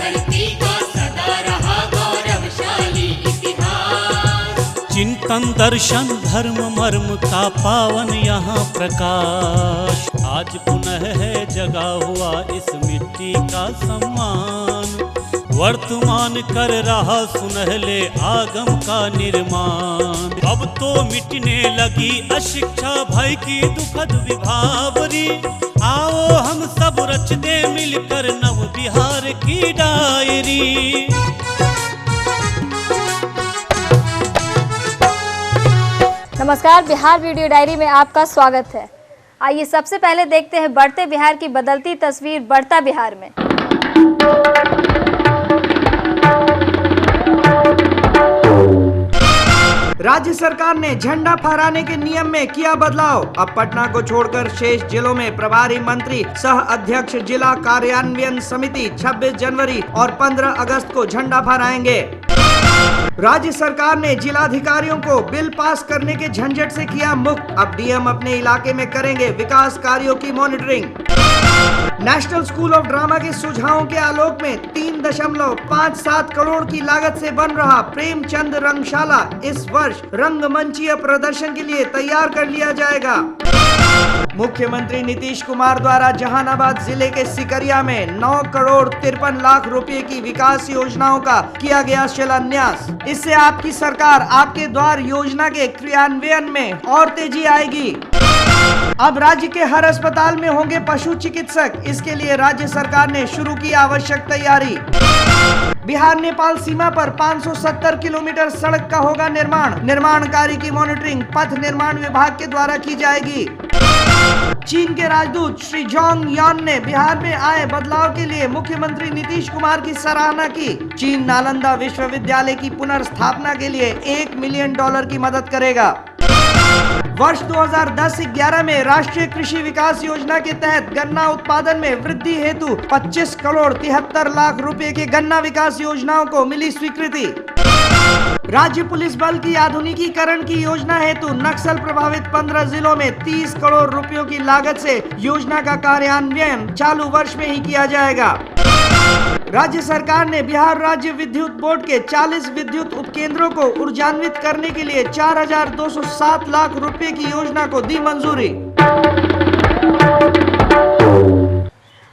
धरती का सदा रहा गौरवशाली इतिहास। चिंतन दर्शन धर्म मर्म का पावन यहाँ प्रकाश, आज पुनः है जगा हुआ इस मिट्टी का सम्मान, वर्तमान कर रहा सुनहले आगम का निर्माण। अब तो मिटने लगी अशिक्षा भय की दुखद विभावरी, आओ हम सब रच दे मिलकर नव बिहार की डायरी। नमस्कार, बिहार वीडियो डायरी में आपका स्वागत है। आइए सबसे पहले देखते हैं बढ़ते बिहार की बदलती तस्वीर बढ़ता बिहार में। राज्य सरकार ने झंडा फहराने के नियम में किया बदलाव। अब पटना को छोड़कर शेष जिलों में प्रभारी मंत्री सह अध्यक्ष जिला कार्यान्वयन समिति 26 जनवरी और 15 अगस्त को झंडा फहराएंगे। राज्य सरकार ने जिलाधिकारियों को बिल पास करने के झंझट से किया मुक्त। अब डीएम अपने इलाके में करेंगे विकास कार्यों की monitoring. National school of drama के सुझावों के आलोक में 3.57 करोड़ की लागत से बन रहा प्रेमचंद रंगशाला इस वर्ष रंगमंचीय प्रदर्शन के लिए तैयार कर लिया जाएगा। मुख्यमंत्री नीतीश कुमार द्वारा जहानाबाद जिले के सिकरिया में 9 करोड़ 53 लाख रुपए की विकास योजनाओं का किया गया शिलान्यास। इससे आपकी सरकार आपके द्वार योजना के क्रियान्वयन में और तेजी आएगी। अब राज्य के हर अस्पताल में होंगे पशु चिकित्सक। इसके लिए राज्य सरकार ने शुरू की आवश्यक तैयारी। बिहार नेपाल सीमा पर 570 किलोमीटर सड़क का होगा निर्माण कार्य की मॉनिटरिंग पथ निर्माण विभाग के द्वारा की जाएगी। चीन के राजदूत श्री जोंग यान ने बिहार में आए बदलाव के लिए मुख्यमंत्री नीतीश कुमार की सराहना की। चीन नालंदा विश्वविद्यालय की पुनर्स्थापना के लिए $1 मिलियन की मदद करेगा। वर्ष 2010-11 में राष्ट्रीय कृषि विकास योजना के तहत गन्ना उत्पादन में वृद्धि हेतु 25 करोड़ 73 लाख रुपए के गन्ना विकास योजनाओं को मिली स्वीकृति। राज्य पुलिस बल की आधुनिकीकरण की योजना हेतु नक्सल प्रभावित 15 जिलों में 30 करोड़ रुपयों की लागत से योजना का कार्यान्वयन चालू वर्ष में ही किया जाएगा। राज्य सरकार ने बिहार राज्य विद्युत बोर्ड के 40 विद्युत उपकेंद्रों को ऊर्जान्वित करने के लिए 4,207 लाख रुपए की योजना को दी मंजूरी।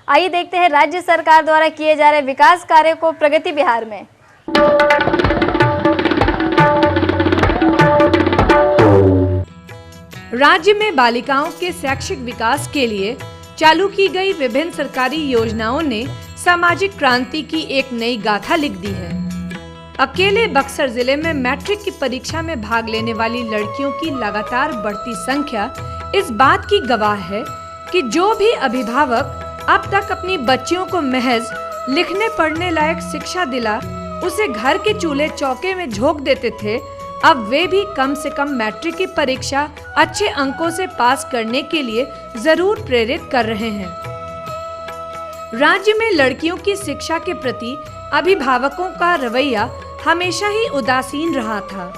आइए देखते हैं राज्य सरकार द्वारा किए जा रहे विकास कार्यों को प्रगति बिहार में। राज्य में बालिकाओं के शैक्षिक विकास के लिए चालू की गई विभिन्न सरकारी योजनाओं ने सामाजिक क्रांति की एक नई गाथा लिख दी है। अकेले बक्सर जिले में मैट्रिक की परीक्षा में भाग लेने वाली लड़कियों की लगातार बढ़ती संख्या इस बात की गवाह है कि जो भी अभिभावक अब तक अपनी बच्चियों को महज लिखने पढ़ने लायक शिक्षा दिला उसे घर के चूल्हे चौके में झोंक देते थे, अब वे भी कम से कम मैट्रिक की परीक्षा अच्छे अंकों से पास करने के लिए जरूर प्रेरित कर रहे हैं। राज्य में लड़कियों की शिक्षा के प्रति अभिभावकों का रवैया हमेशा ही उदासीन रहा था।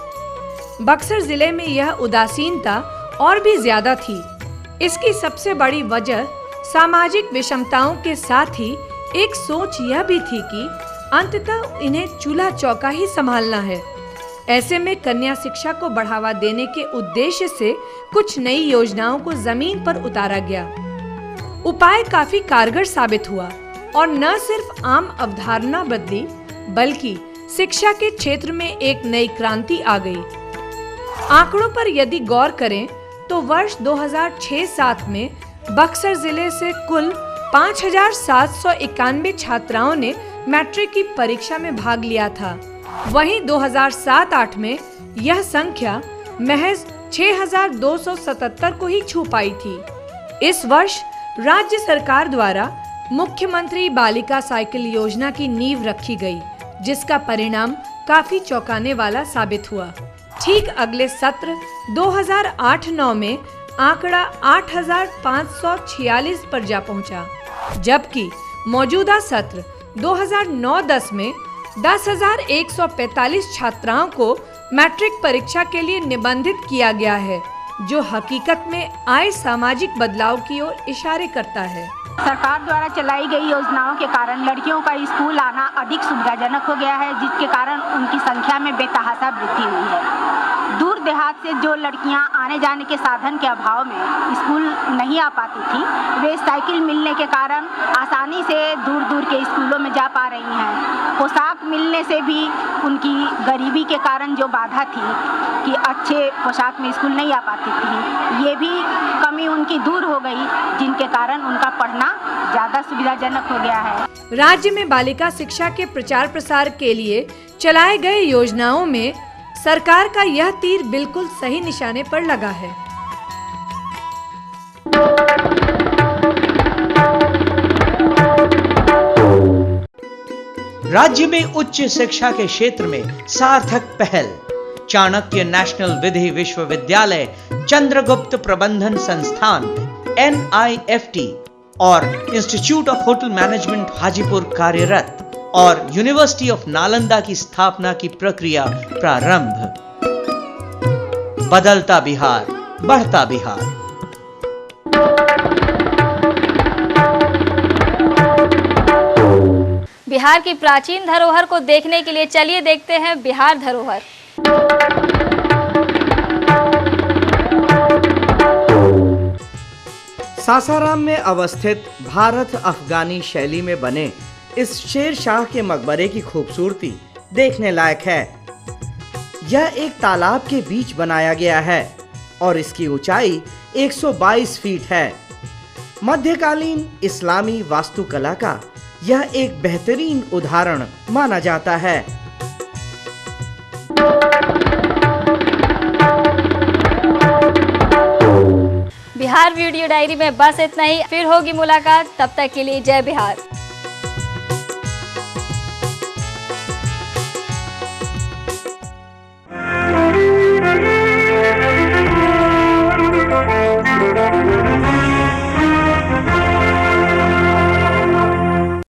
बक्सर जिले में यह उदासीनता और भी ज्यादा थी। इसकी सबसे बड़ी वजह सामाजिक विषमताओं के साथ ही एक सोच यह भी थी कि अंततः इन्हें चूल्हा चौका ही संभालना है। ऐसे में कन्या शिक्षा को बढ़ावा देने के उद्देश्य से कुछ नई योजनाओं को जमीन पर उतारा गया। उपाय काफी कारगर साबित हुआ और न सिर्फ आम अवधारणा बदली बल्कि शिक्षा के क्षेत्र में एक नई क्रांति आ गई। आंकड़ों पर यदि गौर करें तो वर्ष 2006-07 में बक्सर जिले से कुल 5,791 छात्राओं ने मैट्रिक की परीक्षा में भाग लिया था। वहीं 2007-08 में यह संख्या महज 6,277 को ही छू पाई थी। इस वर्ष राज्य सरकार द्वारा मुख्यमंत्री बालिका साइकिल योजना की नींव रखी गई, जिसका परिणाम काफी चौंकाने वाला साबित हुआ। ठीक अगले सत्र 2008-09 में आंकड़ा 8,546 पर जा पहुंचा, जबकि मौजूदा सत्र 2009-10 में 10,145 छात्राओं को मैट्रिक परीक्षा के लिए निबंधित किया गया है, जो हकीकत में आए सामाजिक बदलाव की ओर इशारे करता है। सरकार द्वारा चलाई गई योजनाओं के कारण लड़कियों का स्कूल आना अधिक सुविधाजनक हो गया है, जिसके कारण उनकी संख्या में बेतहाशा वृद्धि हुई है। दूर देहात से जो लड़कियां आने जाने के साधन के अभाव में स्कूल नहीं आ पाती थी, वे साइकिल मिलने के कारण आसानी से दूर दूर के स्कूलों में जा पा रही हैं। पोशाक मिलने से भी उनकी गरीबी के कारण जो बाधा थी कि अच्छे पोशाक में स्कूल नहीं आ पाती थी, ये भी कमी उनकी दूर हो गई, जिनके कारण उनका पढ़ना ज़्यादा सुविधाजनक हो गया है। राज्य में बालिका शिक्षा के प्रचार प्रसार के लिए चलाए गए योजनाओं में सरकार का यह तीर बिल्कुल सही निशाने पर लगा है। राज्य में उच्च शिक्षा के क्षेत्र में सार्थक पहल। चाणक्य नेशनल विधि विश्वविद्यालय, चंद्रगुप्त प्रबंधन संस्थान NIFT और institute of hotel management Hajipur कार्यरत और यूनिवर्सिटी ऑफ नालंदा की स्थापना की प्रक्रिया प्रारंभ। बदलता बिहार, बढ़ता बिहार। बिहार की प्राचीन धरोहर को देखने के लिए चलिए देखते हैं बिहार धरोहर। सासाराम में अवस्थित भारत अफगानी शैली में बने इस शेर शाह के मकबरे की खूबसूरती देखने लायक है। यह एक तालाब के बीच बनाया गया है और इसकी ऊंचाई 122 फीट है। मध्यकालीन इस्लामी वास्तुकला का यह एक बेहतरीन उदाहरण माना जाता है। बिहार वीडियो डायरी में बस इतना ही, फिर होगी मुलाकात, तब तक के लिए जय बिहार।